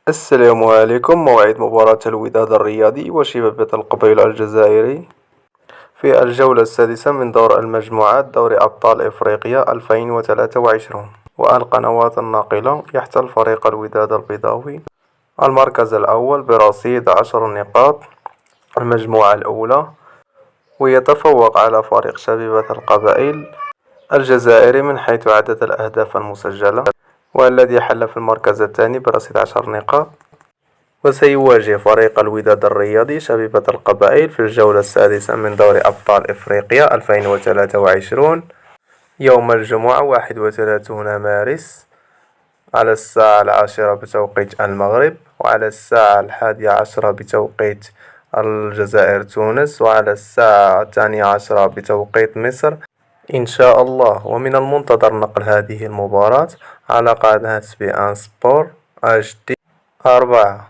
السلام عليكم. موعد مباراة الوداد الرياضي وشبابة القبيلة الجزائري في الجولة السادسة من دور المجموعات دوري أبطال إفريقيا 2023. والقنوات الناقلة يحتل فريق الوداد البيضاوي المركز الأول برصيد 10 نقاط المجموعة الأولى، ويتفوق على فريق شبيبة القبائل الجزائري من حيث عدد الأهداف المسجلة، والذي حل في المركز الثاني برصيد 10 نقاط. وسيواجه فريق الوداد الرياضي شبيبة القبائل في الجولة السادسة من دوري أبطال إفريقيا 2023 يوم الجمعة 31 مارس على الساعة 10 بتوقيت المغرب، وعلى الساعة 11 بتوقيت الجزائر تونس، وعلى الساعة 12 بتوقيت مصر إن شاء الله. ومن المنتظر نقل هذه المباراة على قناة بي أن سبور HD 4.